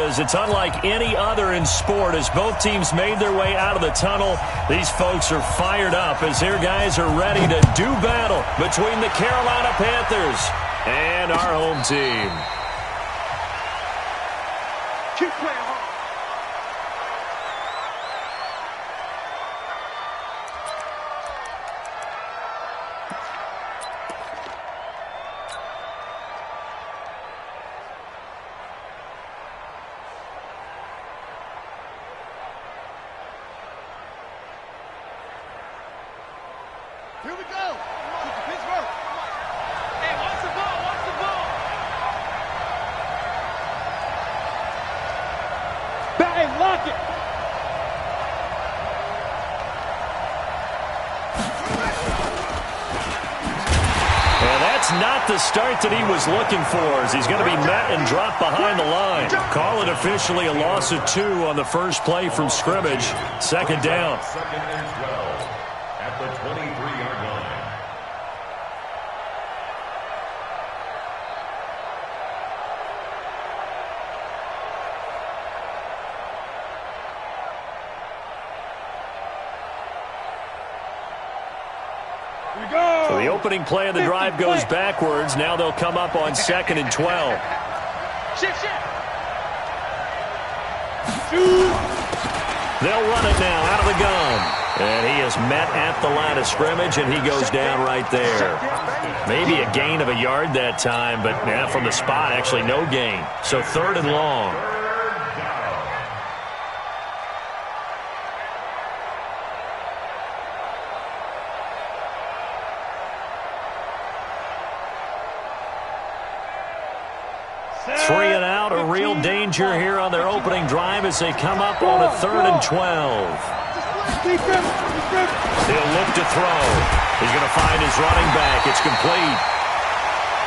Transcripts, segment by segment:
It's unlike any other in sport. As both teams made their way out of the tunnel, these folks are fired up as their guys are ready to do battle between the Carolina Panthers and our home team. Keep playing hard. Here we go. Pittsburgh. Hey, watch the ball. Watch the ball. Bang, lock it. And that's not the start that he was looking for, as he's going to be met and dropped behind the line. Call it officially a loss of 2 on the first play from scrimmage. Second down. Second and 12 at the 23-yard line. So the opening play of the drive goes backwards. Now they'll come up on 2nd and 12. They'll run it now out of the gun. And he is met at the line of scrimmage, and he goes down right there. Maybe a gain of a yard that time, but from the spot, actually no gain. So 3rd and long. Three and out, a real danger here on their opening drive as they come up on a 3rd and 12. He'll look to throw. He's going to find his running back. It's complete.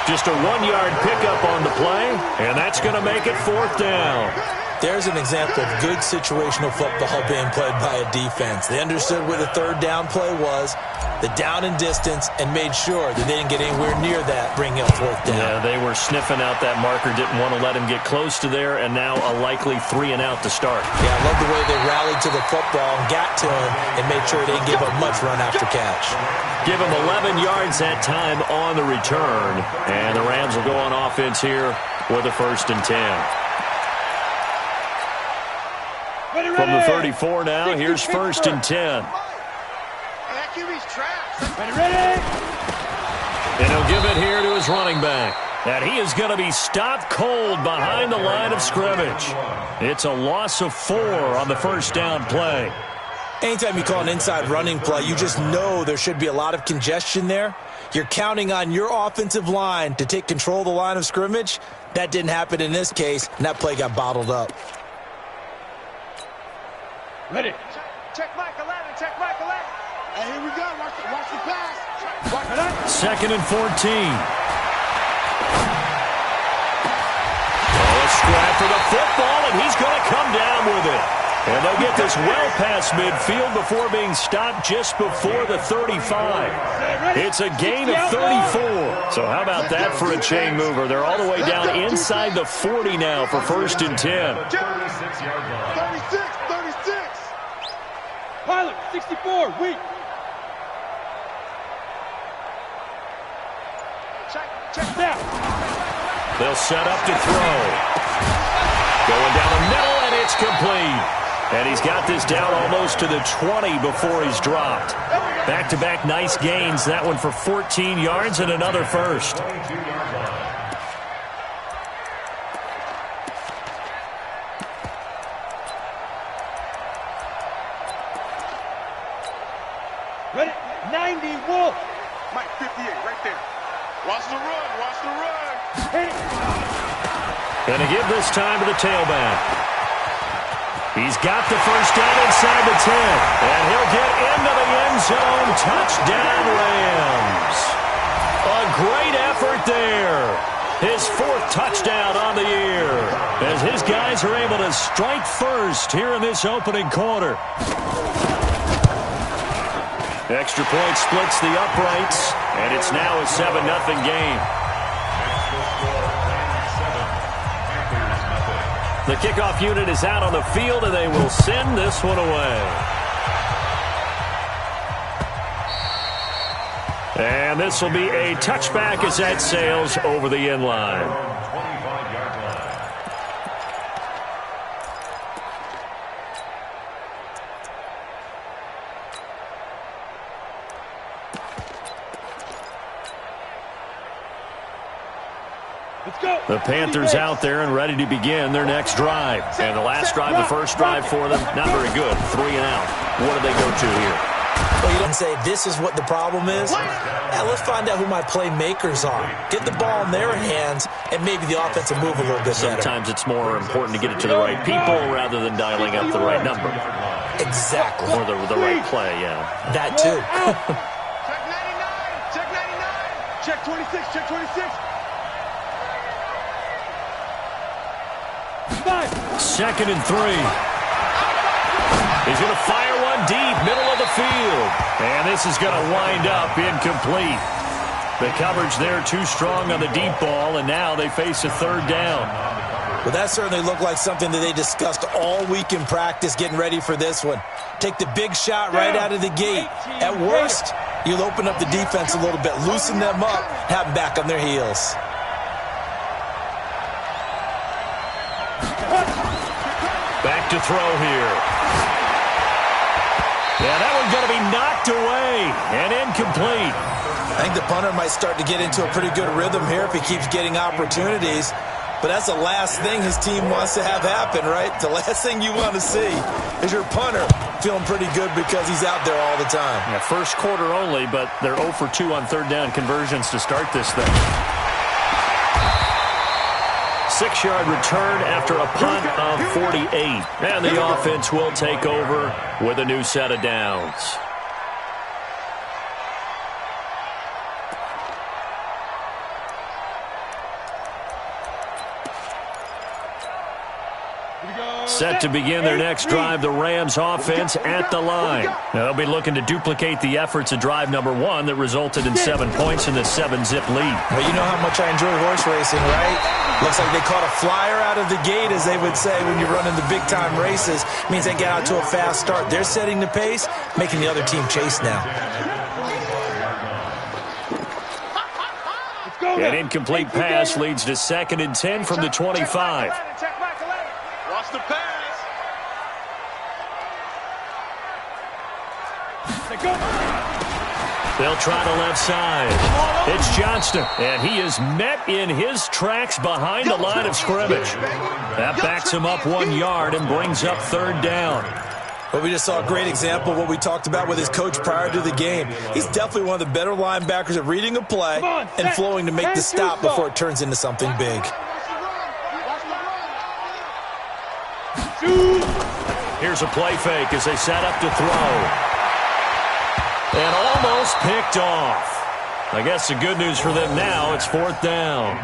Just a 1-yard pickup on the play, and that's going to make it 4th down. There's an example of good situational football being played by a defense. They understood where the 3rd down play was, the down and distance, and made sure that they didn't get anywhere near that, bringing up 4th down. Yeah, they were sniffing out that marker, didn't want to let him get close to there, and now a likely 3 and out to start. Yeah, I love the way they rallied to the football and got to him and made sure they didn't give up much run after catch. Give him 11 yards that time on the return, and the Rams will go on offense here with a 1st and 10. From the 34 now, here's 1st and 10. And he'll give it here to his running back. And he is going to be stopped cold behind the line of scrimmage. It's a loss of 4 on the 1st down play. Anytime you call an inside running play, you just know there should be a lot of congestion there. You're counting on your offensive line to take control of the line of scrimmage. That didn't happen in this case, and that play got bottled up. Ready. Check Mike 11. Check Mike 11. Hey, here we go. Watch the pass. Watch it up. 2nd and 14. Oh, a scrap for the football, and he's going to come down with it. And they'll get this well past midfield before being stopped just before the 35. It's a gain of 34. So how about that for a chain mover? They're all the way down inside the 40 now for 1st and 10. 36-yard line. 36. Pilot, 64, weak. Check down. They'll set up to throw. Going down the middle, and it's complete. And he's got this down almost to the 20 before he's dropped. Back-to-back nice gains. That one for 14 yards and another 1st. 22-yard line. Ready? 90, Wolf. Mike 58, right there. Watch the run. Watch the run. Going to give this time to the tailback. He's got the 1st down inside the 10. And he'll get into the end zone. Touchdown, Rams. A great effort there. His 4th touchdown on the year, as his guys are able to strike first here in this opening quarter. Extra point splits the uprights, and it's now a 7-0 game. The kickoff unit is out on the field, and they will send this one away. And this will be a touchback as that sails over the end line. 25-yard line. The Panthers out there and ready to begin their next drive. And the last drive, the first drive for them, not very good. 3 and out. What do they go to here? Well, you don't say this is what the problem is. Yeah, let's find out who my playmakers are. Get the ball in their hands, and maybe the offense will move a little bit better. Sometimes it's more important to get it to the right people rather than dialing up the right number. Exactly. Or the right play, yeah. That too. Check 99. Check 99. Check 26. Check 26. 2nd and 3. He's going to fire one deep, middle of the field. And this is going to wind up incomplete. The coverage there too strong on the deep ball, and now they face a 3rd down. Well, that certainly looked like something that they discussed all week in practice getting ready for this one. Take the big shot right out of the gate. At worst, you'll open up the defense a little bit, loosen them up, have them back on their heels. Back to throw here. Yeah, that one's going to be knocked away and incomplete. I think the punter might start to get into a pretty good rhythm here if he keeps getting opportunities. But that's the last thing his team wants to have happen, right? The last thing you want to see is your punter feeling pretty good because he's out there all the time. Yeah, first quarter only, but they're 0 for 2 on 3rd down conversions to start this thing. 6-yard return after a punt of 48. And the offense will take over with a new set of downs. Set to begin their next drive, the Rams offense at the line. Now they'll be looking to duplicate the efforts of drive number 1 that resulted in 7 points in the 7-zip lead. Well, you know how much I enjoy horse racing, right? Looks like they caught a flyer out of the gate, as they would say when you're running the big-time races. It means they get out to a fast start. They're setting the pace, making the other team chase now. An incomplete pass leads to 2nd and 10 from the 25. Watch the pass. They'll try the left side. It's Johnston, and he is met in his tracks behind the line of scrimmage. That backs him up 1 yard and brings up 3rd down. But we just saw a great example of what we talked about with his coach prior to the game. He's definitely one of the better linebackers at reading a play and flowing to make the stop before it turns into something big. Here's a play fake as they set up to throw. And almost picked off. I guess the good news for them now, it's 4th down.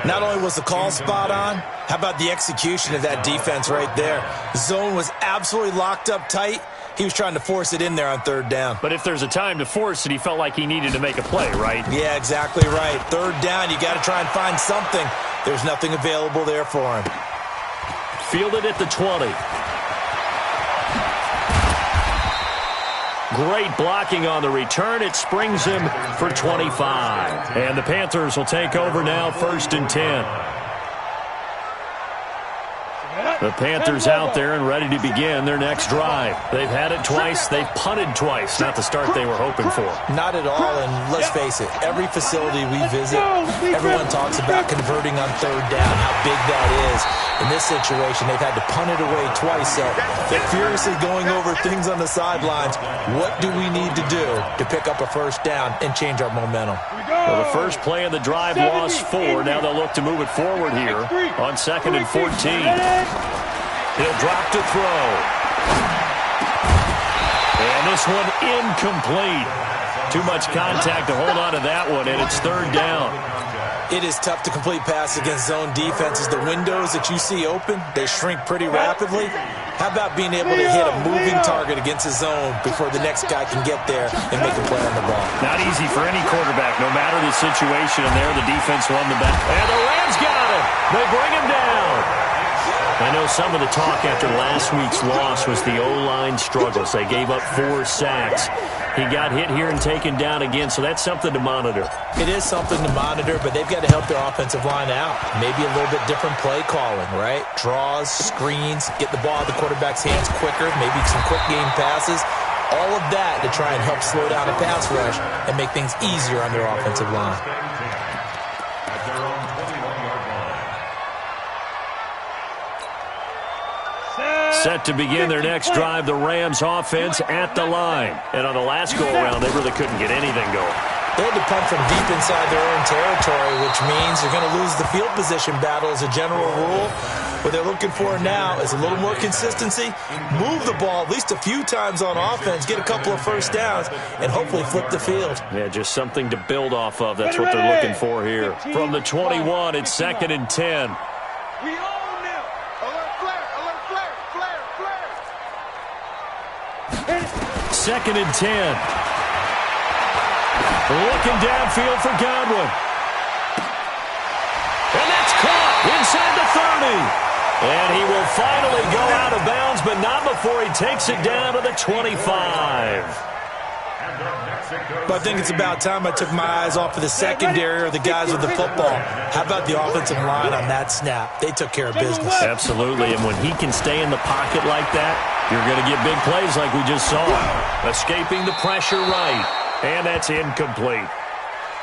Not only was the call spot on, how about the execution of that defense right there? Zone was absolutely locked up tight. He was trying to force it in there on 3rd down. But if there's a time to force it, he felt like he needed to make a play, right? Yeah, exactly right. 3rd down, you got to try and find something. There's nothing available there for him. Fielded at the 20. Great blocking on the return. It springs him for 25. And the Panthers will take over now, 1st and 10. The Panthers out there and ready to begin their next drive. They've had it twice. They've punted twice. Not the start they were hoping for. Not at all, and let's face it, every facility we visit, everyone talks about converting on 3rd down, how big that is. In this situation, they've had to punt it away twice, so they're furiously going over things on the sidelines. What do we need to do to pick up a 1st down and change our momentum? Well, the first play of the drive lost 4. Now they'll look to move it forward here on 2nd and 14. He'll drop to throw. And this one incomplete. Too much contact to hold on to that one, and it's 3rd down. It is tough to complete pass against zone defenses. The windows that you see open, they shrink pretty rapidly. How about being able to hit a moving target against a zone before the next guy can get there and make a play on the ball? Not easy for any quarterback, no matter the situation. And there, the defense won the back. And the Rams got him. They bring him down. I know some of the talk after last week's loss was the O-line struggles. They gave up 4 sacks. He got hit here and taken down again, so that's something to monitor. It is something to monitor, but they've got to help their offensive line out. Maybe a little bit different play calling, right? Draws, screens, get the ball out of the quarterback's hands quicker, maybe some quick game passes. All of that to try and help slow down a pass rush and make things easier on their offensive line. Set to begin their next drive, the Rams offense at the line. And on the last go-around, they really couldn't get anything going. They had to punt from deep inside their own territory, which means they're going to lose the field position battle as a general rule. What they're looking for now is a little more consistency, move the ball at least a few times on offense, get a couple of first downs, and hopefully flip the field. Yeah, just something to build off of. That's what they're looking for here. From the 21, it's 2nd and 10. We own them. Alert flare, flare. 2nd and 10. Looking downfield for Godwin. And that's caught inside the 30. And he will finally go out of bounds, but not before he takes it down to the 25. But I think it's about time I took my eyes off of the secondary or the guys with the football. How about the offensive line on that snap? They took care of business. Absolutely, and when he can stay in the pocket like that, you're going to get big plays like we just saw. Escaping the pressure right, and that's incomplete.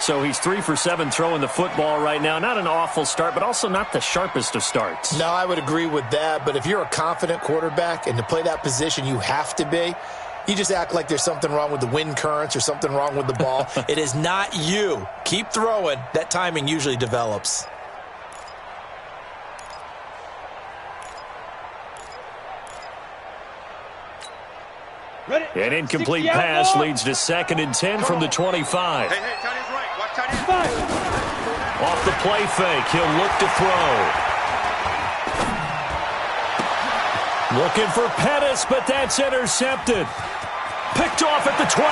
So he's 3 for 7 throwing the football right now. Not an awful start, but also not the sharpest of starts. No, I would agree with that, but if you're a confident quarterback and to play that position you have to be, you just act like there's something wrong with the wind currents or something wrong with the ball. It is not you. Keep throwing. That timing usually develops. An incomplete pass leads to 2nd and 10 from the 25. Hey, tight end's right. Watch tight end. Off the play fake, he'll look to throw. Looking for Pettis, but that's intercepted. Picked off at the 12.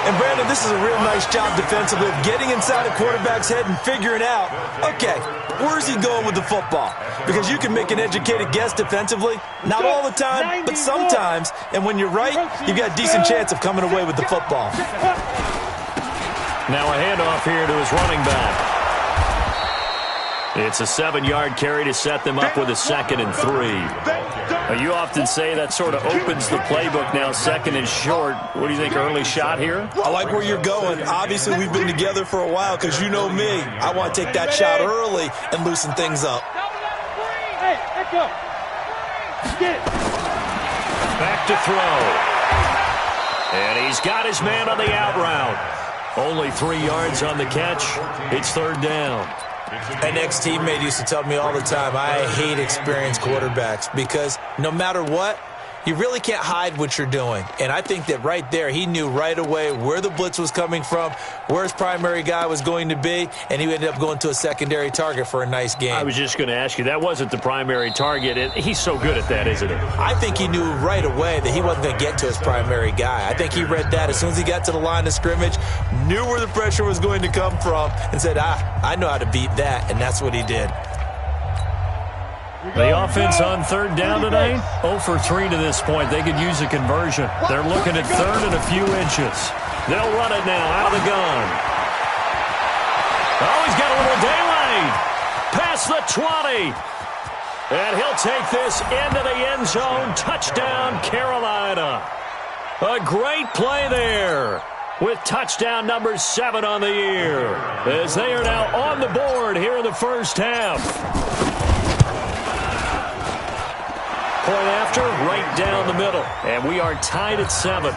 And, Brandon, this is a real nice job defensively of getting inside a quarterback's head and figuring out, okay, where's he going with the football? Because you can make an educated guess defensively. Not all the time, but sometimes. And when you're right, you've got a decent chance of coming away with the football. Now a handoff here to his running back. It's a 7-yard carry to set them up with a 2nd and 3. You often say that sort of opens the playbook now, 2nd and short. What do you think, early shot here? I like where you're going. Obviously, we've been together for a while because you know me. I want to take that shot early and loosen things up. Hey, let's go. Get it. Back to throw. And he's got his man on the out route. Only 3 yards on the catch. It's 3rd down. An ex-teammate used to tell me all the time, I hate experienced quarterbacks because no matter what, you really can't hide what you're doing. And I think that right there, he knew right away where the blitz was coming from, where his primary guy was going to be, and he ended up going to a secondary target for a nice game. I was just going to ask you, that wasn't the primary target. He's so good at that, isn't he? I think he knew right away that he wasn't going to get to his primary guy. I think he read that as soon as he got to the line of scrimmage, knew where the pressure was going to come from, and said, I know how to beat that, and that's what he did. The offense on 3rd down tonight, 0 for 3 to this point. They could use a conversion. They're looking at 3rd and a few inches. They'll run it now out of the gun. Oh, he's got a little daylight. Past the 20. And he'll take this into the end zone. Touchdown, Carolina. A great play there with touchdown number 7 on the year, as they are now on the board here in the first half. Point after, right down the middle. And we are tied at 7.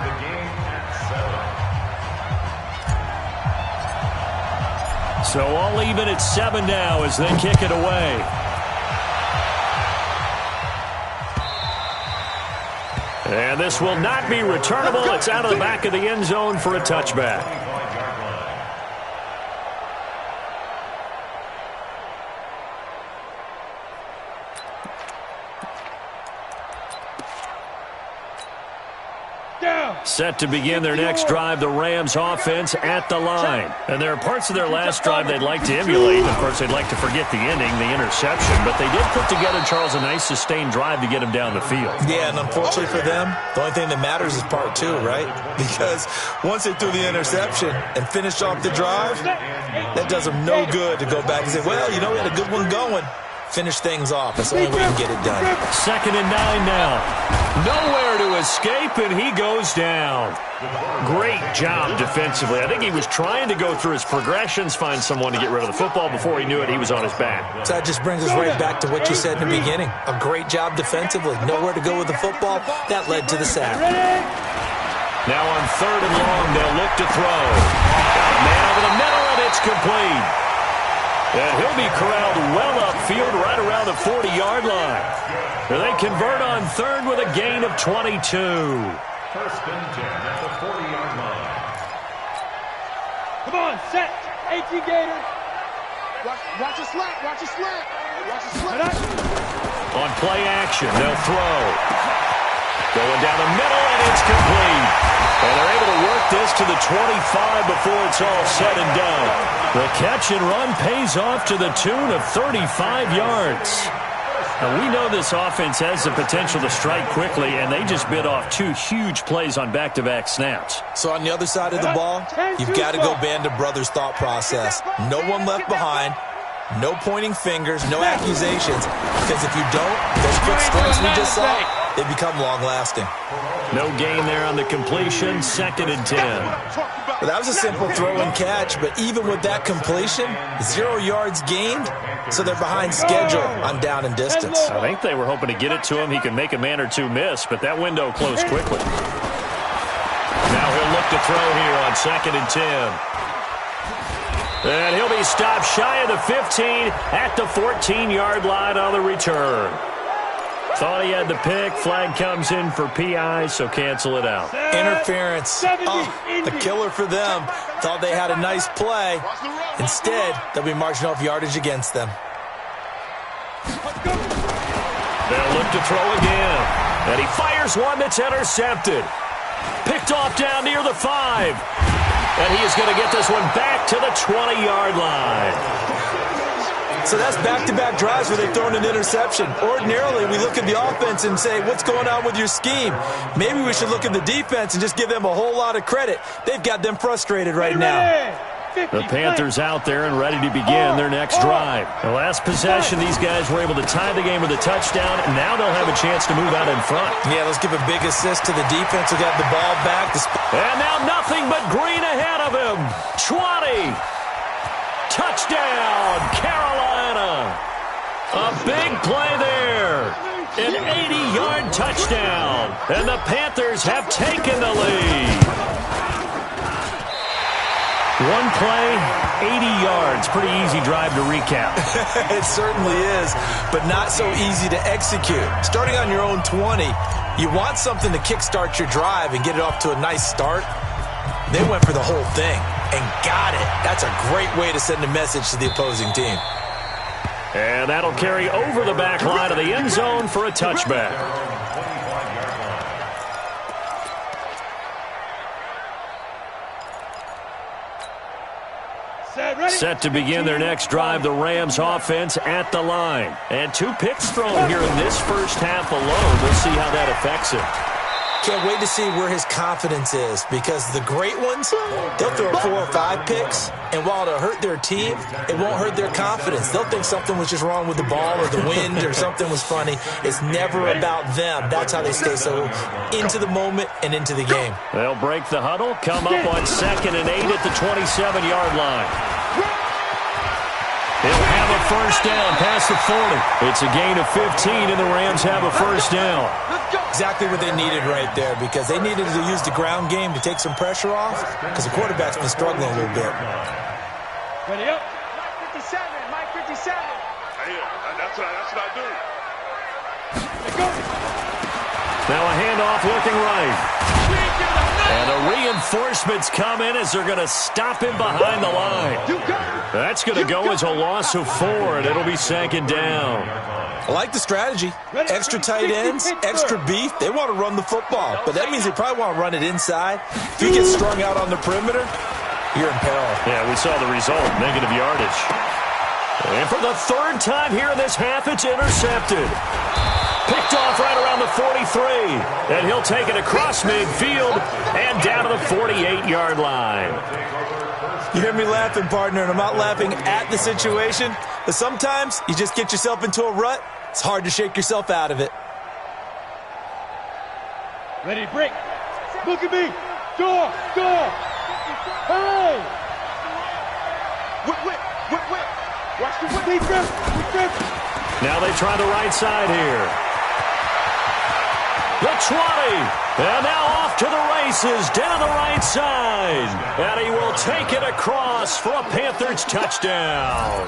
So all even at 7 now as they kick it away. And this will not be returnable. It's out of the back of the end zone for a touchback. Set to begin their next drive, the Rams offense at the line. And there are parts of their last drive they'd like to emulate. Of course, they'd like to forget the ending, the interception. But they did put together, Charles, a nice sustained drive to get him down the field. Yeah, and unfortunately for them, the only thing that matters is part two, right? Because once they threw the interception and finished off the drive, that does them no good to go back and say, well, you know, we had a good one going. Finish things off. That's the only way you can get it done. 2nd and 9 now. Nowhere to escape, and he goes down. Great job defensively. I think he was trying to go through his progressions, find someone to get rid of the football. Before he knew it, he was on his back. So that just brings us right back to what you said in the beginning. A great job defensively. Nowhere to go with the football. That led to the sack. Now on 3rd and long, they'll look to throw. Man over the middle, and it's complete. And he'll be corralled well upfield right around the 40-yard line. They convert on 3rd with a gain of 22. 1st and 10 at the 40-yard line. Come on, set. 18 Gator. Watch a slant. Watch a slant. Watch a slant. On play action, they'll throw. Going down the middle, and it's complete. And they're able to work this to the 25 before it's all said and done. The catch and run pays off to the tune of 35 yards. Now, we know this offense has the potential to strike quickly, and they just bit off 2 huge plays on back-to-back snaps. So on the other side of the ball, you've got to go Band of Brothers thought process. No one left behind. No pointing fingers, no accusations. Because if you don't, those quick strikes we just saw, they become long-lasting. No gain there on the completion, 2nd and 10. Well, that was a simple throw and catch, but even with that completion, 0 yards gained, so they're behind schedule on down and distance. I think they were hoping to get it to him. He can make a man or two miss, but that window closed quickly. Now he'll look to throw here on 2nd and 10. And he'll be stopped shy of the 15 at the 14-yard line on the return. Thought he had the pick. Flag comes in for PI, so cancel it out. Interference. A killer for them. Thought they had a nice play. Instead, they'll be marching off yardage against them. They'll look to throw again. And he fires one that's intercepted. Picked off down near the 5. And he is going to get this one back to the 20-yard line. So that's back-to-back drives where they've thrown an interception. Ordinarily, we look at the offense and say, what's going on with your scheme? Maybe we should look at the defense and just give them a whole lot of credit. They've got them frustrated right now. The Panthers out there and ready to begin their next drive. The last possession, these guys were able to tie the game with a touchdown, and now they'll have a chance to move out in front. Yeah, let's give a big assist to the defense who got the ball back. And now nothing but green ahead of him. 20. Touchdown, Carolina. A big play there. An 80-yard touchdown. And the Panthers have taken the lead. One play, 80 yards. Pretty easy drive to recap. It certainly is, but not so easy to execute. Starting on your own 20, you want something to kickstart your drive and get it off to a nice start. They went for the whole thing and got it. That's a great way to send a message to the opposing team. And that'll carry over the back line of the end zone for a touchback. Set to begin their next drive, the Rams offense at the line. And 2 picks thrown here in this first half alone. We'll see how that affects him. Can't wait to see where his confidence is, because the great ones, they'll throw 4 or 5 picks, and while it'll hurt their team, it won't hurt their confidence. They'll think something was just wrong with the ball or the wind or something was funny. It's never about them. That's how they stay so into the moment and into the game. They'll break the huddle, come up on 2nd and 8 at the 27-yard line. They'll have a first down past the 40. It's a gain of 15, and the Rams have a first down. Exactly what they needed right there, because they needed to use the ground game to take some pressure off, because the quarterback's been struggling a little bit. Ready up. Mike 57, Mike 57. That's what I do. Now a handoff looking right. And the reinforcements come in as they're going to stop him behind the line. That's going to go as a loss of 4, and it'll be 2nd down. I like the strategy. Extra tight ends, extra beef. They want to run the football, but that means they probably want to run it inside. If you get strung out on the perimeter, you're in peril. Yeah, we saw the result, negative yardage. And for the 3rd time here in this half, it's intercepted. Picked off right around the 43. And he'll take it across midfield and down to the 48-yard line. You hear me laughing, partner, and I'm not laughing at the situation, but sometimes you just get yourself into a rut. It's hard to shake yourself out of it. Ready, break. Look at me. Door. Hey! Whip. Watch the whip. Defense. Now they try the right side here. The 20. And now off to the races down the right side. And he will take it across for a Panthers touchdown.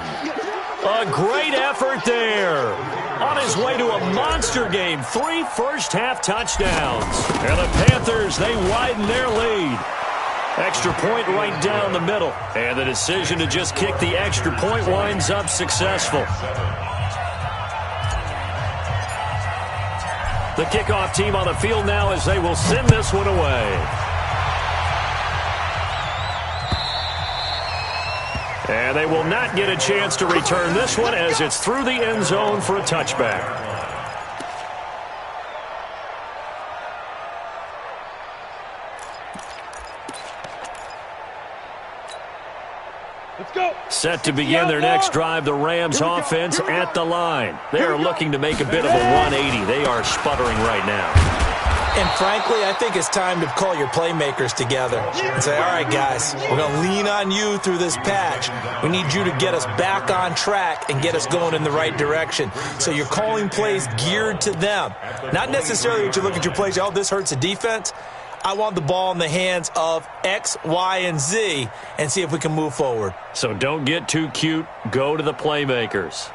A great effort there. On his way to a monster game. 3 first-half touchdowns. And the Panthers, they widen their lead. Extra point right down the middle. And the decision to just kick the extra point winds up successful. The kickoff team on the field now as they will send this one away. And they will not get a chance to return this one as it's through the end zone for a touchback. Set to begin their next drive, the Rams offense at the line. They are looking to make a bit of a 180. They are sputtering right now. And frankly, I think it's time to call your playmakers together and say, all right, guys, we're going to lean on you through this patch. We need you to get us back on track and get us going in the right direction. So you're calling plays geared to them. Not necessarily what you look at your plays, oh, this hurts the defense. I want the ball in the hands of X, Y, and Z and see if we can move forward. So don't get too cute. Go to the playmakers.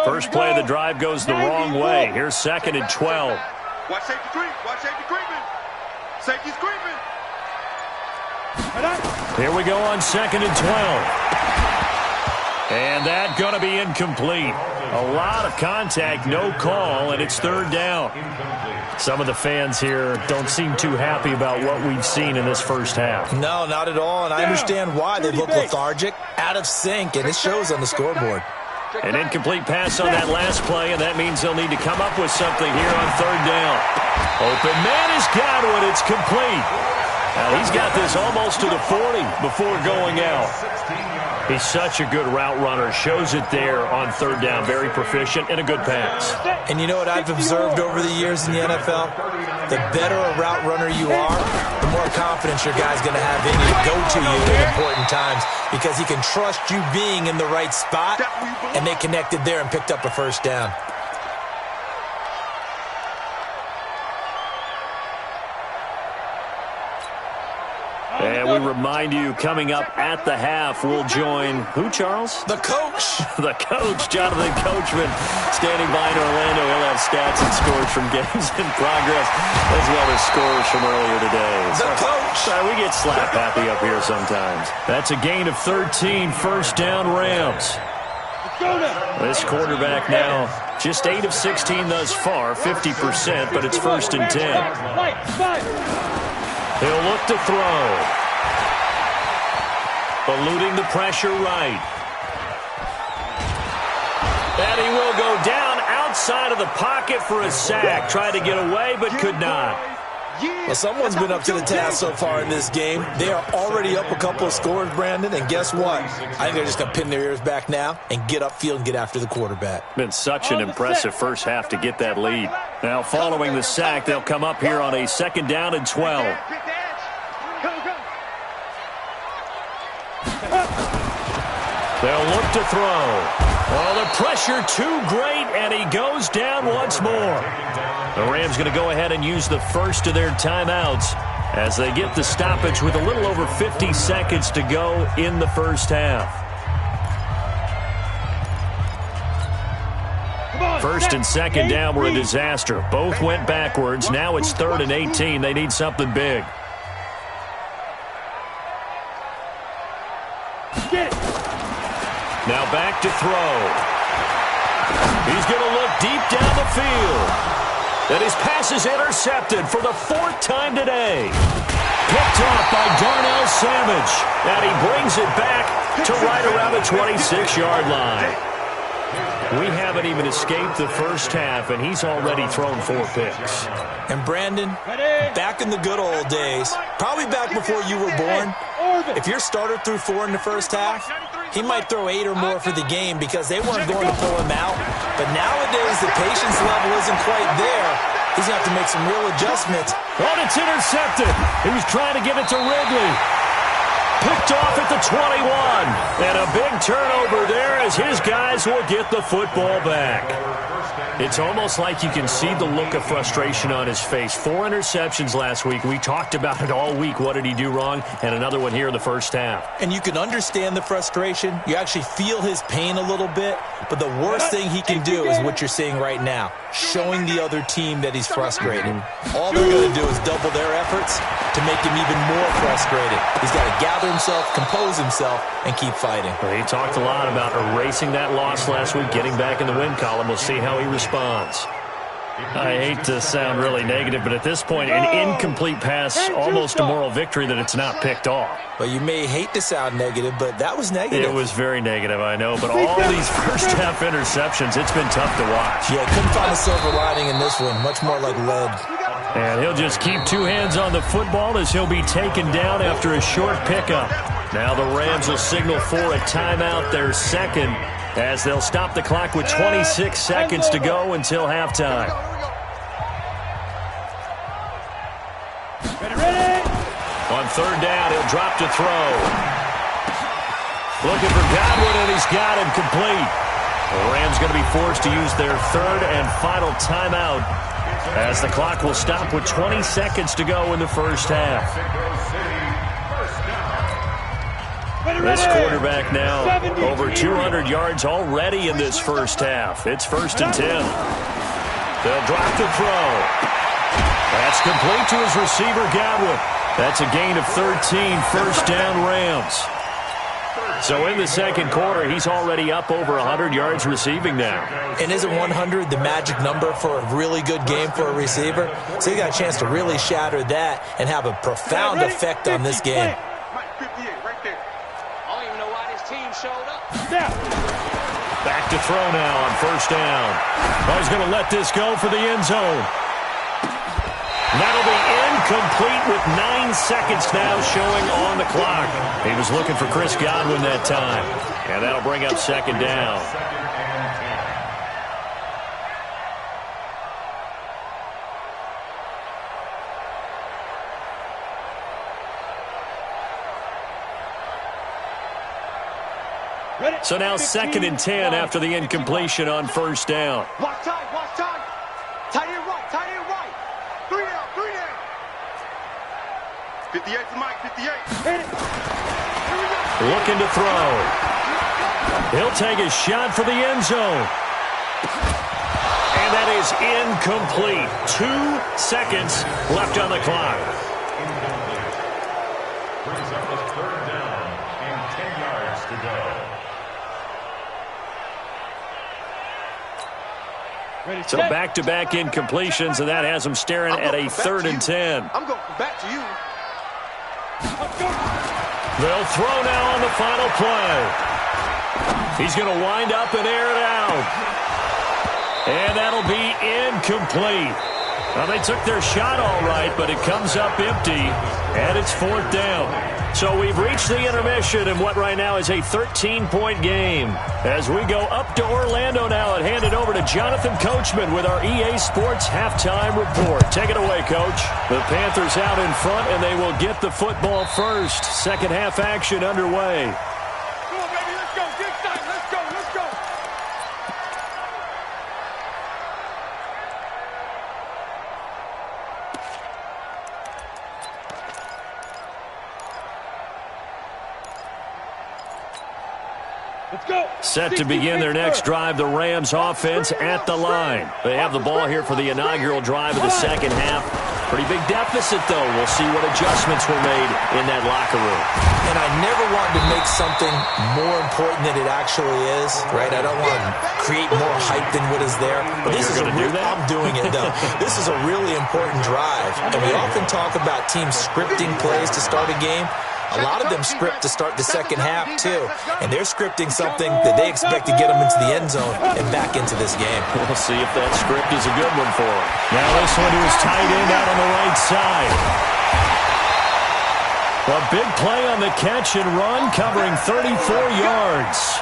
First play of the drive goes the wrong way. Here's 2nd and 12. Watch safety creep. Safety's creeping. Here we go on 2nd and 12. And that's going to be incomplete. A lot of contact, no call, and it's 3rd down. Some of the fans here don't seem too happy about what we've seen in this first half. No, not at all, and I understand why. They look lethargic, out of sync, and it shows on the scoreboard. An incomplete pass on that last play, and that means they'll need to come up with something here on 3rd down. Open man has got one. It's complete. Now he's got this almost to the 40 before going out. He's such a good route runner. Shows it there on 3rd down. Very proficient and a good pass. And you know what I've observed over the years in the NFL? The better a route runner you are, the more confidence your guy's going to have in you to go to you at important times because he can trust you being in the right spot, and they connected there and picked up a 1st down. And we remind you, coming up at the half, we'll join who, Charles? The coach. The coach, Jonathan Coachman, standing by in Orlando. He'll have stats and scores from games in progress, as well as scores from earlier today. The coach. Sorry, we get slap happy up here sometimes. That's a gain of 13, 1st down Rams. This quarterback now just 8 of 16 thus far, 50%, but it's 1st and 10. He'll look to throw. Eluding the pressure right. And he will go down outside of the pocket for a sack. Tried to get away, but could not. Well, someone's been up to the task so far in this game. They are already up a couple of scores, Brandon, and guess what? I think they're just going to pin their ears back now and get upfield and get after the quarterback. Been such an impressive first half to get that lead. Now, following the sack, they'll come up here on a 2nd down and 12. They'll look to throw. Oh, the pressure too great, and he goes down once more. The Rams going to go ahead and use the first of their timeouts as they get the stoppage with a little over 50 seconds to go in the first half. First and second down were a disaster. Both went backwards. Now it's 3rd and 18. They need something big. Now back to throw. He's going to look deep down the field. And his pass is intercepted for the 4th time today. Picked off by Darnell Savage. And he brings it back to right around the 26-yard line. We haven't even escaped the first half, and he's already thrown 4 picks. And Brandon, back in the good old days, probably back before you were born, if your starter threw 4 in the first half, he might throw 8 or more for the game because they weren't going to pull him out. But nowadays, the patience level isn't quite there. He's going to have to make some real adjustments. Oh, it's intercepted. He was trying to give it to Ridley. Picked off at the 21. And a big turnover there as his guys will get the football back. It's almost like you can see the look of frustration on his face. 4 interceptions last week. We talked about it all week. What did he do wrong? And another one here in the first half. And you can understand the frustration. You actually feel his pain a little bit. But the worst thing he can do is what you're seeing right now, showing the other team that he's frustrated. All they're going to do is double their efforts to make him even more frustrated. He's got to gather himself, compose himself, and keep fighting. Well, he talked a lot about erasing that loss last week, getting back in the win column. We'll see how he responds. I hate to sound really negative, but at this point, an incomplete pass, almost a moral victory that it's not picked off. Well, you may hate to sound negative, but that was negative. It was very negative, I know, but all these first-half interceptions, it's been tough to watch. Yeah, couldn't find a silver lining in this one, much more like lead. And he'll just keep 2 hands on the football as he'll be taken down after a short pickup. Now the Rams will signal for a timeout, their second, as they'll stop the clock with 26 seconds to go until halftime. On 3rd down, he'll drop to throw. Looking for Godwin, and he's got him complete. The Rams going to be forced to use their 3rd and final timeout as the clock will stop with 20 seconds to go in the first half. This quarterback now over 200 yards already in this first half. It's 1st and 10. They'll drop the throw. That's complete to his receiver, Godwin. That's a gain of 13, 1st down Rams. So in the second quarter, he's already up over 100 yards receiving now. And isn't 100 the magic number for a really good game for a receiver? So he got a chance to really shatter that and have a profound effect on this game. Back to throw now on 1st down. Oh, he's going to let this go for the end zone. That'll be incomplete with 9 seconds now showing on the clock. He was looking for Chris Godwin that time. And that'll bring up 2nd down. So now 2nd and 10 after the incompletion on 1st down. Watch time, watch time. Tight end right, tight end right. 3 down, 3 down. 58 to Mike, 58. Hit it. Looking to throw. He'll take a shot for the end zone. And that is incomplete. 2 seconds left on the clock. Brings up a 3rd down and 10 yards to go. So back-to-back incompletions, and that has him staring at a 3rd and 10. I'm going back to you. They'll throw now on the final play. He's going to wind up and air it out. And that'll be incomplete. Now, they took their shot all right, but it comes up empty, and it's 4th down. So we've reached the intermission in what right now is a 13-point game. As we go up to Orlando now and hand it over to Jonathan Coachman with our EA Sports Halftime Report. Take it away, Coach. The Panthers out in front, and they will get the football first. Second half action underway. Come on, baby, let's go. Get excited. Let's go, let's go. Set to begin their next drive, the Rams offense at the line. They have the ball here for the inaugural drive of the second half. Pretty big deficit, though. We'll see what adjustments were made in that locker room. And I never want to make something more important than it actually is, right? I don't want to create more hype than what is there. But this is a real, I'm doing it, though. This is a really important drive. And we often talk about teams scripting plays to start a game. A lot of them script to start the second half, too. And they're scripting something that they expect to get them into the end zone and back into this game. We'll see if that script is a good one for them. Now this one to his tight end out on the right side. A big play on the catch and run, covering 34 yards.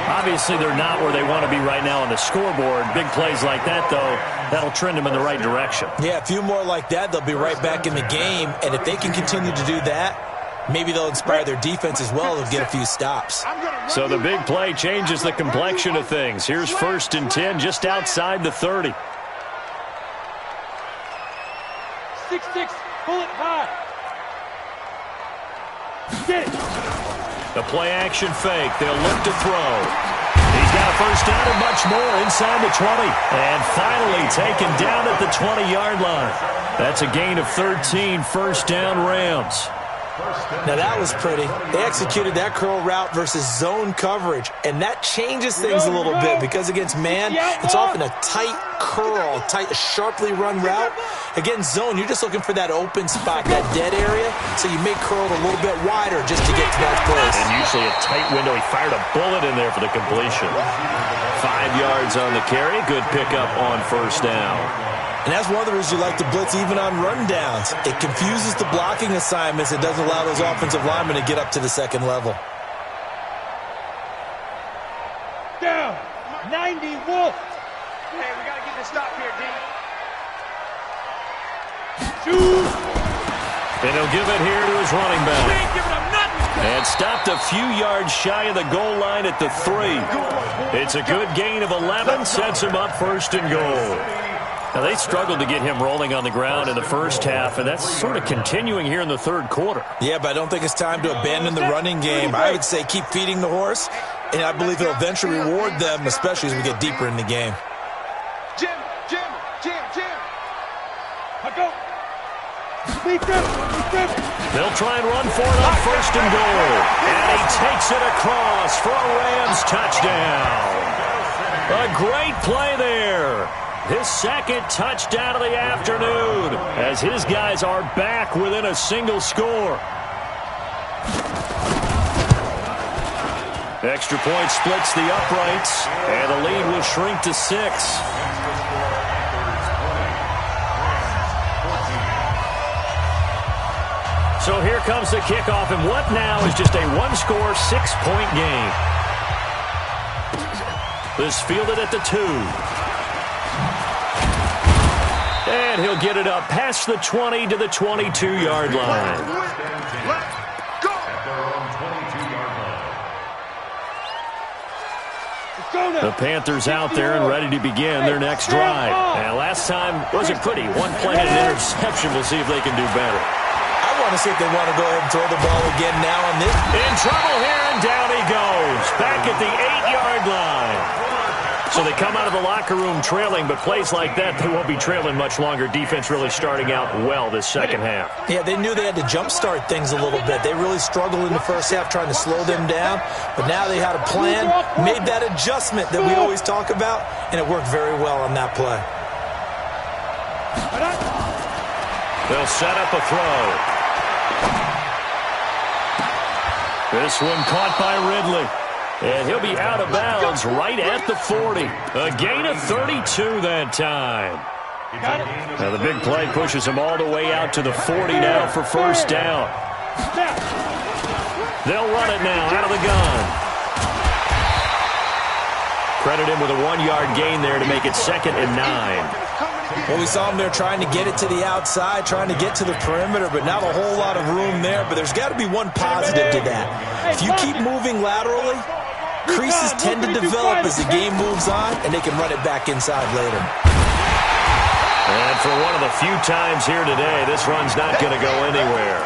Obviously, they're not where they want to be right now on the scoreboard. Big plays like that, though, that'll trend them in the right direction. Yeah, a few more like that, they'll be right back in the game. And if they can continue to do that, maybe they'll inspire their defense as well. They'll get a few stops. So the big play changes the complexion of things. Here's 1st and 10 just outside the 30. 6-6, bullet high. Get it. The play action fake. They'll look to throw. He's got a first down and much more inside the 20. And finally taken down at the 20-yard line. That's a gain of 13, first down Rams. Now that was pretty. They executed that curl route versus zone coverage, and that changes things a little bit because against man, it's often a tight curl, a sharply run route. Against zone, you're just looking for that open spot, that dead area, so you make curl a little bit wider just to get to that place. And usually a tight window. He fired a bullet in there for the completion. 5 yards on the carry. Good pickup on first down. And that's one of the reasons you like to blitz even on rundowns. It confuses the blocking assignments. It doesn't allow those offensive linemen to get up to the second level. Down. 90 Wolf. Hey, we got to get this stop here, D. Shoot. And he'll give it here to his running back. We ain't giving him nothing. And stopped a few yards shy of the goal line at the 3. It's a good gain of 11. Sets him up 1st and goal. Now, they struggled to get him rolling on the ground in the first half, and that's sort of continuing here in the third quarter. Yeah, but I don't think it's time to abandon the running game. I would say keep feeding the horse, and I believe he'll eventually reward them, especially as we get deeper in the game. Jim. I go. Beat them. They'll try and run for it on 1st and goal. And he takes it across for a Rams touchdown. A great play there. His second touchdown of the afternoon as his guys are back within a single score. Extra point splits the uprights, and the lead will shrink to 6. So here comes the kickoff, and what now is just a one-score, 6-point game. This fielded at the 2. And he'll get it up past the 20 to the 22-yard line. The Panthers out there and ready to begin their next drive. And last time wasn't pretty. One play and an interception. We'll see if they can do better. I want to see if they want to go ahead and throw the ball again now on this. In trouble here, and down he goes. Back at the 8-yard line. So they come out of the locker room trailing, but plays like that, they won't be trailing much longer. Defense really starting out well this second half. Yeah, they knew they had to jumpstart things a little bit. They really struggled in the first half trying to slow them down, but now they had a plan, made that adjustment that we always talk about, and it worked very well on that play. They'll set up a throw. This one caught by Ridley. And he'll be out of bounds right at the 40. A gain of 32 that time. Now the big play pushes him all the way out to the 40 now for first down. They'll run it now out of the gun. Credit him with a 1-yard gain there to make it 2nd and 9. Well, we saw him there trying to get it to the outside, trying to get to the perimeter, but not a whole lot of room there. But there's got to be one positive to that. If you keep moving laterally, creases tend to develop as the game moves on, and they can run it back inside later. And for one of the few times here today, this run's not going to go anywhere.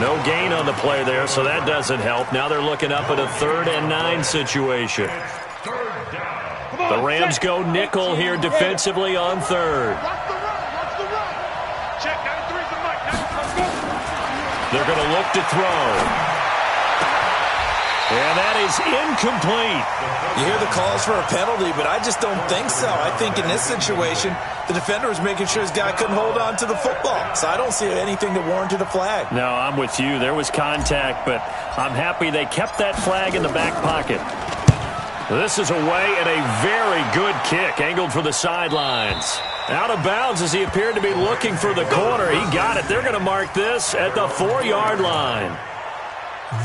No gain on the play there, so that doesn't help. Now they're looking up at a 3rd and 9 situation. The Rams go nickel here defensively on 3rd. They're going to look to throw. And that is incomplete. You hear the calls for a penalty, but I just don't think so. I think in this situation, the defender was making sure his guy couldn't hold on to the football. So I don't see anything that warranted a flag. No, I'm with you. There was contact, but I'm happy they kept that flag in the back pocket. This is away and a very good kick, angled for the sidelines. Out of bounds as he appeared to be looking for the corner. He got it. They're going to mark this at the 4-yard line.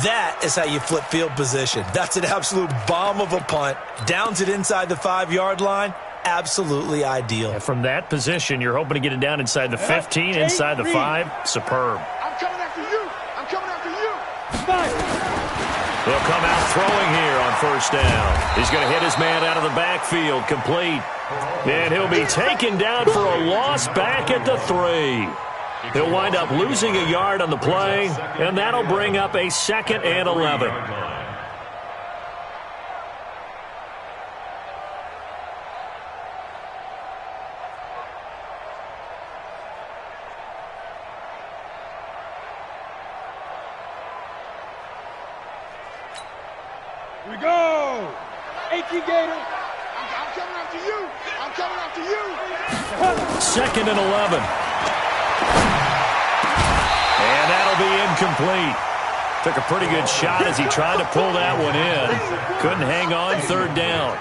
That is how you flip field position. That's an absolute bomb of a punt. Downs it inside the 5-yard line. Absolutely ideal. And from that position, you're hoping to get it down inside the 15, inside the 5. Superb. I'm coming after you. I'm coming after you. They'll come out throwing here on 1st down. He's going to hit his man out of the backfield, complete. And he'll be taken down for a loss back at the 3. He'll wind up losing a yard on the play, and that'll bring up a 2nd and 11. Here we go. 18 Gator. I'm coming after you. I'm coming after you. 2nd and 11. And that'll be incomplete. Took a pretty good shot as he tried to pull that one in. Couldn't hang on 3rd down.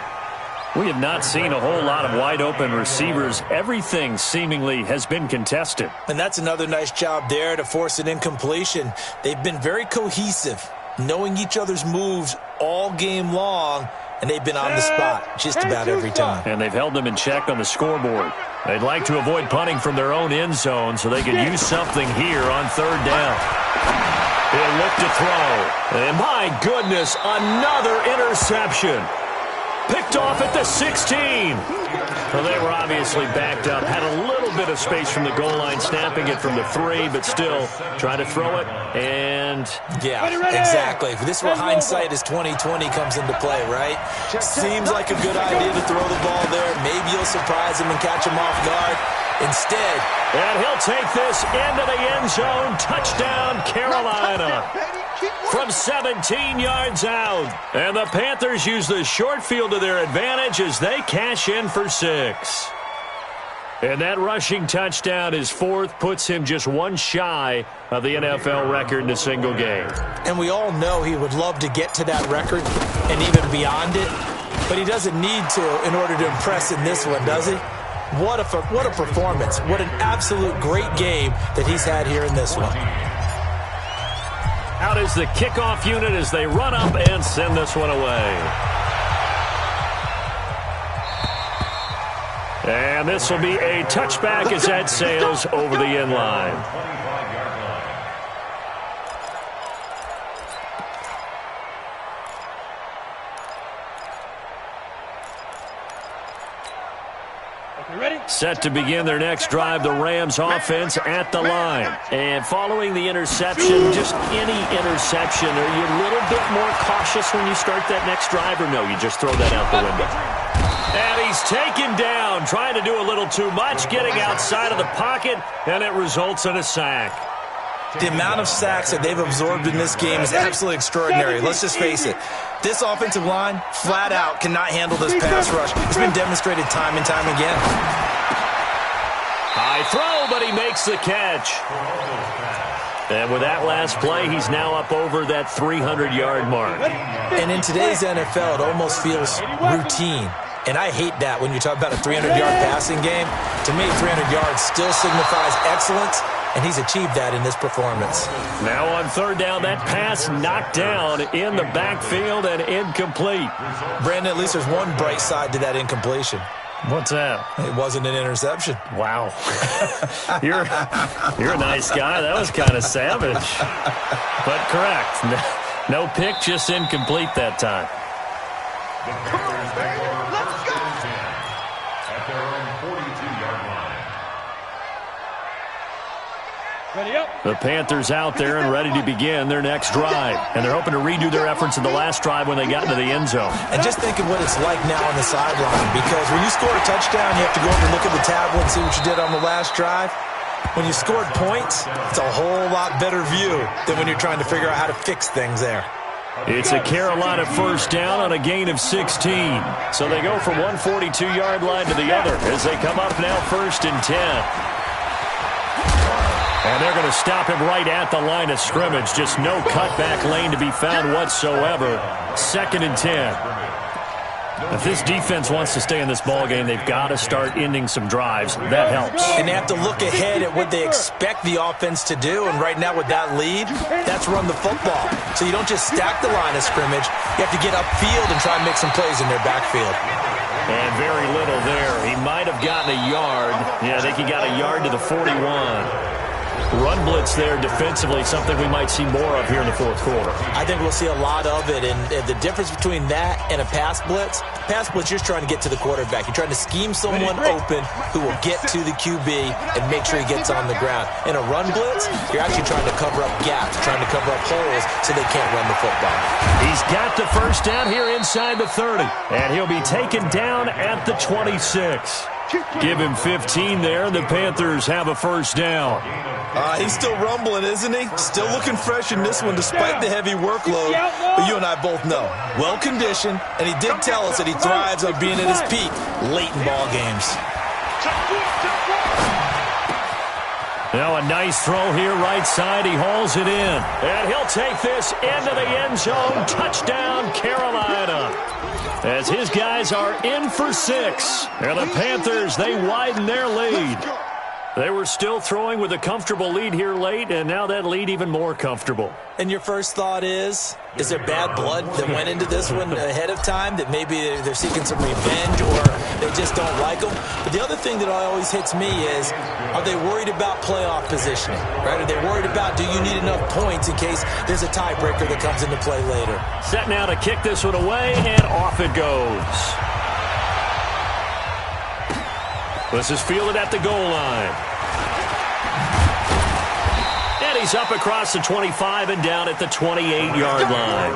We have not seen a whole lot of wide-open receivers. Everything seemingly has been contested. And that's another nice job there to force an incompletion. They've been very cohesive, knowing each other's moves all game long, and they've been on the spot just about every time. And they've held them in check on the scoreboard. They'd like to avoid punting from their own end zone so they could use something here on 3rd down. He'll look to throw. And my goodness, another interception. Picked off at the 16. Well, they were obviously backed up. Had a little bit of space from the goal line, snapping it from the 3, but still trying to throw it. And yeah, exactly. This is where hindsight is 20/20 comes into play, right? Seems like a good idea to throw the ball there. Maybe you'll surprise him and catch him off guard. Instead, and he'll take this into the end zone. Touchdown, Carolina. From 17 yards out. And the Panthers use the short field to their advantage as they cash in for 6. And that rushing touchdown, his 4th, puts him just one shy of the NFL record in a single game. And we all know he would love to get to that record and even beyond it, but he doesn't need to in order to impress in this one, does he? What a performance. What an absolute great game that he's had here in this one. Out is the kickoff unit as they run up and send this one away. And this will be a touchback as that sails over the end line. Set to begin their next drive, the Rams offense at the line. And following the interception, just any interception, are you a little bit more cautious when you start that next drive, or no, you just throw that out the window? And he's taken down, trying to do a little too much, getting outside of the pocket, and it results in a sack. The amount of sacks that they've absorbed in this game is absolutely extraordinary. Let's just face it. This offensive line, flat out, cannot handle this pass rush. It's been demonstrated time and time again. High throw, but he makes the catch. And with that last play, he's now up over that 300-yard mark. And in today's NFL, it almost feels routine. And I hate that when you talk about a 300-yard passing game. To me, 300 yards still signifies excellence, and he's achieved that in this performance. Now on 3rd down, that pass knocked down in the backfield and incomplete. Brandon, at least there's one bright side to that incompletion. What's that? It wasn't an interception. Wow. You're a nice guy. That was kind of savage. But correct. No pick, just incomplete that time. Come on, baby. Let's go. At their own 42-yard line. The Panthers out there and ready to begin their next drive. And they're hoping to redo their efforts in the last drive when they got into the end zone. And just think of what it's like now on the sideline, because when you score a touchdown, you have to go over and look at the tablet and see what you did on the last drive. When you scored points, it's a whole lot better view than when you're trying to figure out how to fix things there. It's a Carolina first down on a gain of 16. So they go from 142-yard line to the other as they come up now 1st and 10. And they're going to stop him right at the line of scrimmage. Just no cutback lane to be found whatsoever. 2nd and 10. If this defense wants to stay in this ballgame, they've got to start ending some drives. That helps. And they have to look ahead at what they expect the offense to do. And right now with that lead, that's run the football. So you don't just stack the line of scrimmage. You have to get upfield and try and make some plays in their backfield. And very little there. He might have gotten a yard. Yeah, I think he got a yard to the 41. Run blitz there defensively, something we might see more of here in the 4th quarter. I think we'll see a lot of it, and the difference between that and a pass blitz, you're just trying to get to the quarterback. You're trying to scheme someone open who will get to the QB and make sure he gets on the ground. In a run blitz, you're actually trying to cover up gaps, trying to cover up holes so they can't run the football. He's got the first down here inside the 30, and he'll be taken down at the 26. Give him 15 there, and the Panthers have a first down. He's still rumbling, isn't he? Still looking fresh in this one despite the heavy workload. But you and I both know, well-conditioned, and he did tell us that he thrives on being at his peak late in ball games. Now a nice throw here right side. He hauls it in. And he'll take this into the end zone. Touchdown, Carolina. As his guys are in for 6. And the Panthers, they widen their lead. They were still throwing with a comfortable lead here late, and now that lead even more comfortable. And your first thought is there bad blood that went into this one ahead of time, that maybe they're seeking some revenge or they just don't like them? But the other thing that always hits me is, are they worried about playoff positioning? Right? Are they worried about, do you need enough points in case there's a tiebreaker that comes into play later? Set now to kick this one away, and off it goes. This is fielded at the goal line. And he's up across the 25 and down at the 28-yard line.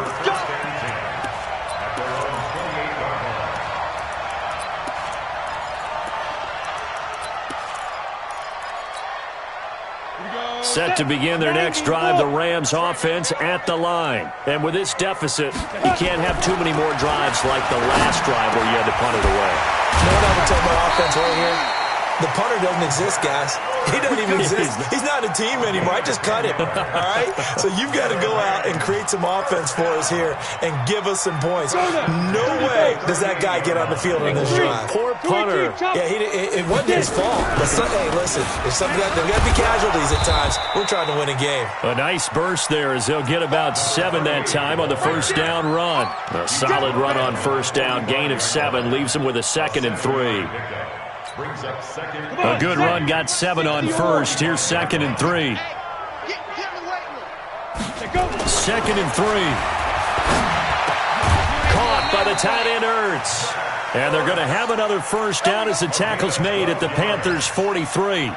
Set to begin their next drive, the Rams offense at the line. And with this deficit, you can't have too many more drives like the last drive where you had to punt it away. You know what I would tell my offense right here? The punter doesn't exist, guys. He doesn't even exist. He's not a team anymore. I just cut him, all right? So you've got to go out and create some offense for us here and give us some points. No way does that guy get on the field on this drive. Poor punter. Yeah, it wasn't his fault. But hey, listen, there's got to be casualties at times. We're trying to win a game. A nice burst there as they'll get about 7 that time on the first down run. A solid run on first down. Gain of 7 leaves them with a 2nd and 3. A good run got 7 on first. Here's 2nd and 3. 2nd and 3. Caught by the tight end Ertz. And they're going to have another first down as the tackle's made at the Panthers' 43.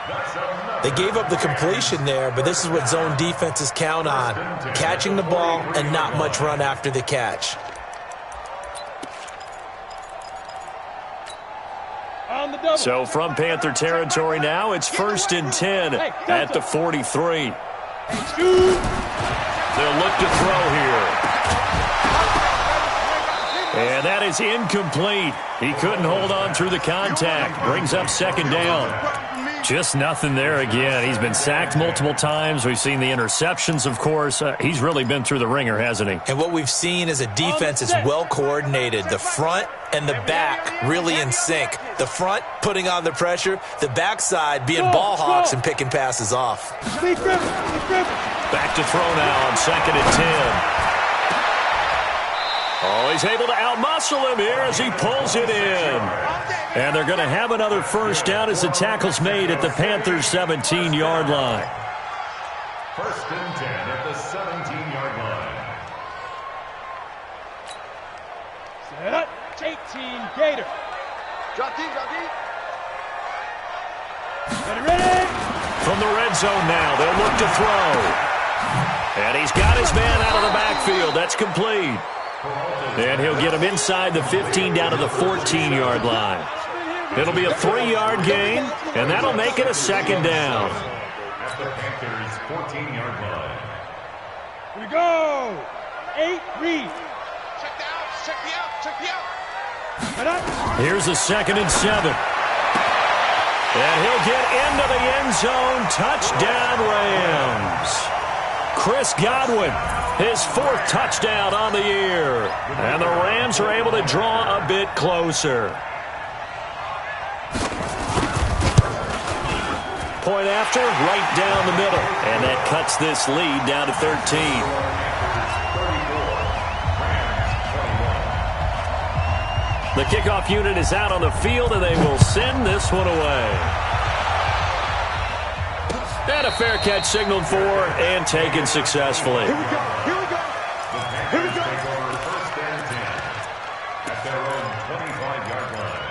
They gave up the completion there, but this is what zone defenses count on. Catching the ball and not much run after the catch. So from Panther territory now, it's 1st and 10 at the 43. They'll look to throw here. And that is incomplete. He couldn't hold on through the contact. Brings up 2nd down. Just nothing there again. He's been sacked multiple times. We've seen the interceptions, of course. He's really been through the ringer, hasn't he? And what we've seen is a defense that's well coordinated. The front and the back really in sync. The front putting on the pressure. The backside being ball hawks and picking passes off. Back to throw now on 2nd and 10. Oh, he's able to outmuscle him here as he pulls it in. And they're going to have another first down as the tackle's made at the Panthers' 17-yard line. 1st and 10 at the 17-yard line. Set. 18 Gator. Drop deep. Ready. From from the red zone now. They'll look to throw. And he's got his man out of the backfield. That's complete. And he'll get him inside the 15 down to the 14-yard line. It'll be a 3-yard gain, and that'll make it a second down. At the Panthers' 14-yard line. Here we go. 8, read. Check me out. Here's a 2nd and 7. And he'll get into the end zone. Touchdown, Rams. Chris Godwin, his 4th touchdown on the year. And the Rams are able to draw a bit closer. Point after, right down the middle. And that cuts this lead down to 13. The kickoff unit is out on the field, and they will send this one away. And a fair catch signaled for and taken successfully. Here we go. Here we go. Here we go. First and 10 at their own 25-yard line.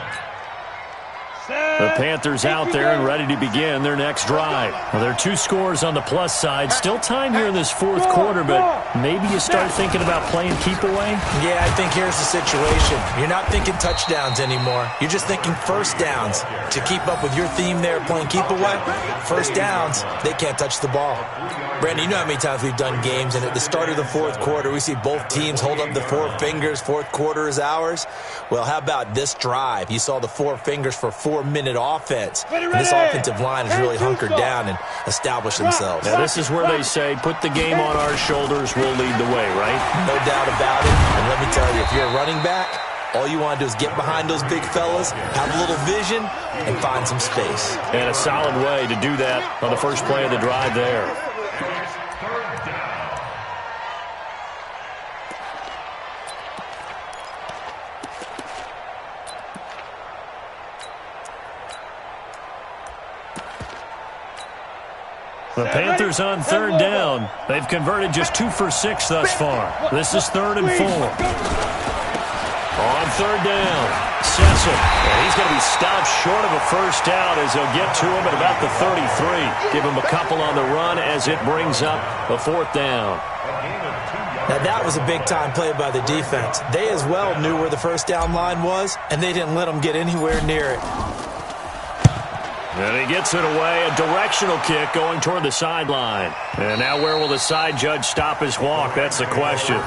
The Panthers out there and ready to begin their next drive. Well, there are 2 scores on the plus side. Still time here in this 4th quarter, but maybe you start thinking about playing keep away? Yeah, I think here's the situation. You're not thinking touchdowns anymore. You're just thinking first downs. To keep up with your theme there, playing keep away, first downs, they can't touch the ball. Brandon, you know how many times we've done games, and at the start of the 4th quarter, we see both teams hold up the 4 fingers, 4th quarter is ours. Well, how about this drive? You saw the 4 fingers for 4-minute offense. And this offensive line has really hunkered down and established themselves. Now, this is where they say, put the game on our shoulders, we'll lead the way, right? No doubt about it. And let me tell you, if you're a running back, all you want to do is get behind those big fellas, have a little vision, and find some space. And a solid way to do that on the first play of the drive there. The Panthers on 3rd down. They've converted just 2 for 6 thus far. This is 3rd and 4. On 3rd down, Cecil. And he's going to be stopped short of a first down as he'll get to him at about the 33. Give him a couple on the run as it brings up the 4th down. Now, that was a big-time play by the defense. They as well knew where the first down line was, and they didn't let them get anywhere near it. And he gets it away, a directional kick going toward the sideline. And now where will the side judge stop his walk? That's the question.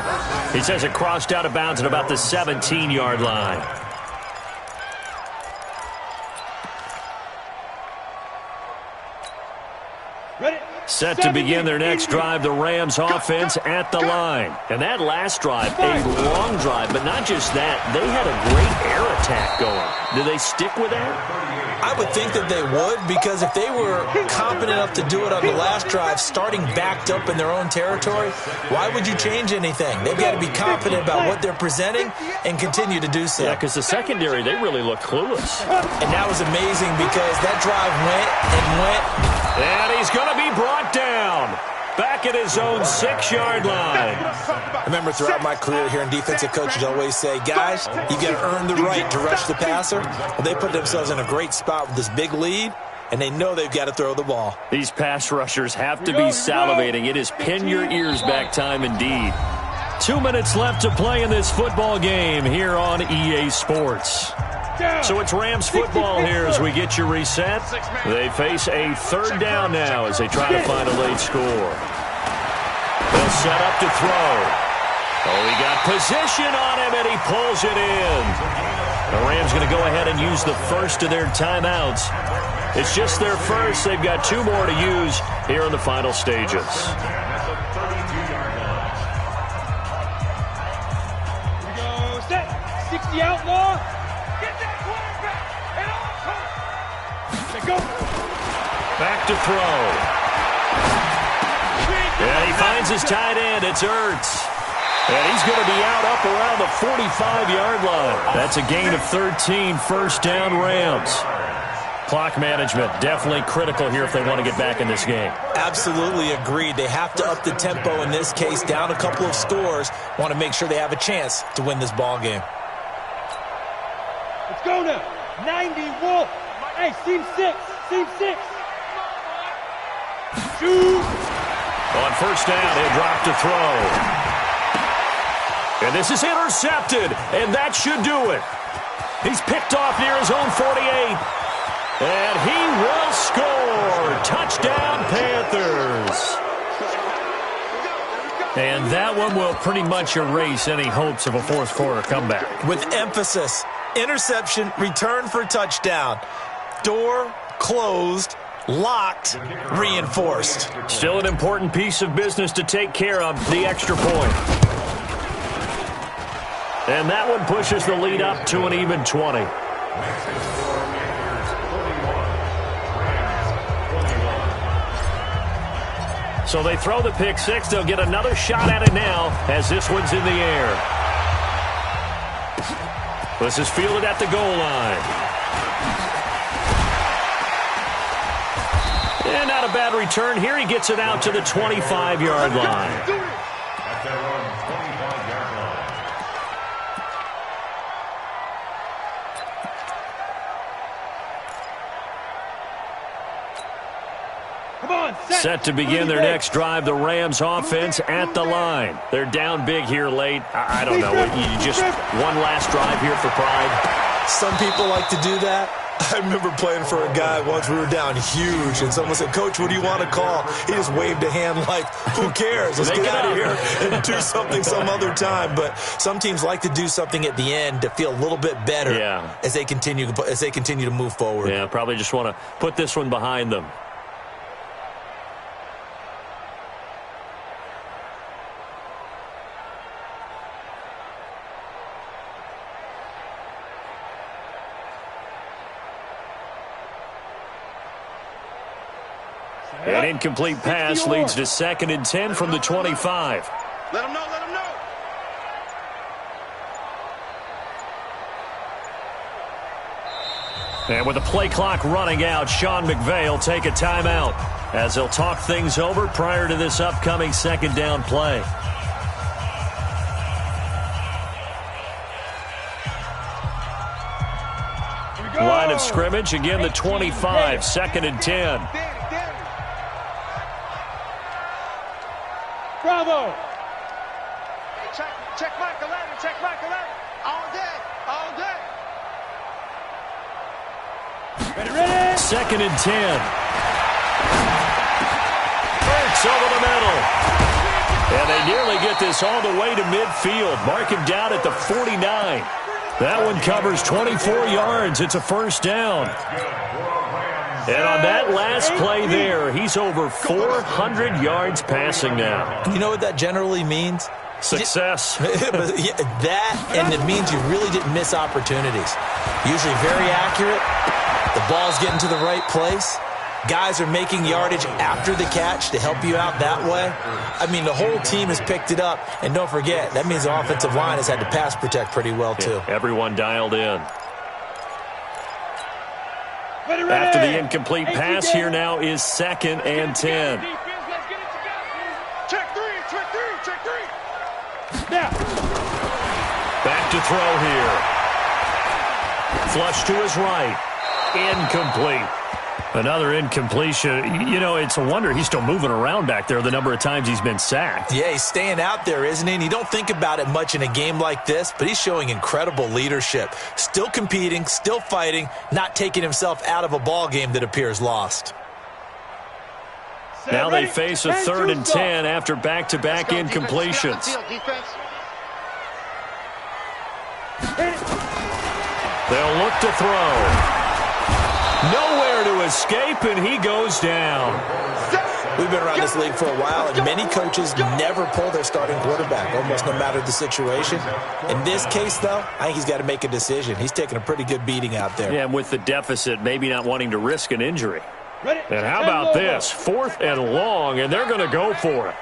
He says it crossed out of bounds at about the 17-yard line. Set to begin their next drive, the Rams offense at the line. And that last drive, a long drive, but not just that. They had a great air attack going. Do they stick with that? I would think that they would, because if they were competent enough to do it on the last drive, starting backed up in their own territory, why would you change anything? They've got to be confident about what they're presenting and continue to do so. Yeah, because the secondary, they really look clueless. And that was amazing because that drive went and went. And he's going to be brought down. Back at his own 6-yard line. I remember throughout my career here in defensive coaches always say, guys, you got to earn the right to rush the passer. Well, they put themselves in a great spot with this big lead, and they know they've got to throw the ball. These pass rushers have to be salivating. It is pin your ears back time indeed. 2 minutes left to play in this football game here on EA Sports. So it's Rams football here as we get you reset. They face a 3rd down now as they try to find a late score. They'll set up to throw. Oh, he got position on him, and he pulls it in. The Rams going to go ahead and use the first of their timeouts. It's just their first. They've got 2 more to use here in the final stages. Here we go. Set. 60 outlaw. Go. Back to throw. Yeah, he finds his tight end. It's Ertz. And he's going to be out up around the 45-yard line. That's a gain of 13, first down Rams. Clock management definitely critical here if they want to get back in this game. Absolutely agreed. They have to up the tempo in this case, down a couple of scores. Want to make sure they have a chance to win this ball game. Let's go now. 90 Wolf. Hey, seam 6. Seam 6. On first down, he'll drop to throw. And this is intercepted, and that should do it. He's picked off near his own 48. And he will score. Touchdown, Panthers. And that one will pretty much erase any hopes of a fourth quarter comeback. With emphasis, interception, return for touchdown. Door closed, locked, reinforced. Still an important piece of business to take care of, the extra point. And that one pushes the lead up to an even 20. So they throw the pick six. They'll get another shot at it now as this one's in the air. This is fielded at the goal line. And not a bad return here. He gets it out to the 25-yard line. At their own 25-yard line. Come on, Set to begin their next drive, the Rams offense at the line. They're down big here late. I don't know. You just one last drive here for pride. Some people like to do that. I remember playing for a guy once. We were down huge, and someone said, "Coach, what do you want to call?" He just waved a hand like, "Who cares? Let's get out of here and do something some other time." But some teams like to do something at the end to feel a little bit better as they continue to move forward. Yeah, probably just want to put this one behind them. An incomplete pass leads to 2nd and 10 from the 25. Let him know, let him know. And with the play clock running out, Sean McVay will take a timeout as he'll talk things over prior to this upcoming 2nd down play. Line of scrimmage, again the 25, 2nd and 10. Bravo. Check Michael Allen, check Michael Allen. All day, all day. Ready. 2nd and 10. Hurts over the middle. And they nearly get this all the way to midfield. Mark him down at the 49. That one covers 24 yards. It's a first down. And on that last play there, he's over 400 yards passing now. You know what that generally means? Success. That, and it means you really didn't miss opportunities. Usually very accurate. The ball's getting to the right place. Guys are making yardage after the catch to help you out that way. I mean, the whole team has picked it up. And don't forget, that means the offensive line has had to pass protect pretty well, too. Everyone dialed in. After the incomplete pass, here now is 2nd and 10. Check three, check three, check three. Now. Back to throw here. Flush to his right. Incomplete. Another incompletion. You know, it's a wonder he's still moving around back there the number of times he's been sacked. Yeah, he's staying out there, isn't he? And you don't think about it much in a game like this, but he's showing incredible leadership. Still competing, still fighting, not taking himself out of a ball game that appears lost. Now they face a 3rd and 10 after back-to-back incompletions. They'll look to throw. Nowhere to escape, and he goes down. We've been around this league for a while, and many coaches never pull their starting quarterback, almost no matter the situation. In this case, though, I think he's got to make a decision. He's taking a pretty good beating out there. Yeah, and with the deficit, maybe not wanting to risk an injury. And how about this? 4th and long, and they're going to go for it.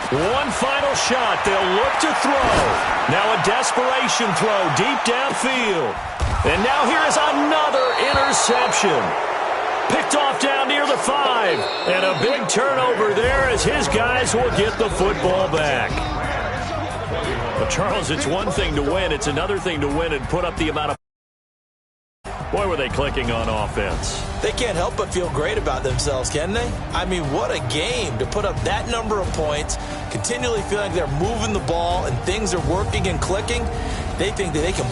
One final shot. They'll look to throw. Now a desperation throw deep downfield. And now here is another interception. Picked off down near the 5. And a big turnover there as his guys will get the football back. But Charles, it's one thing to win. It's another thing to win and put up the amount of... Boy, were they clicking on offense. They can't help but feel great about themselves, can they? I mean, what a game to put up that number of points, continually feeling like they're moving the ball and things are working and clicking. They think that they can...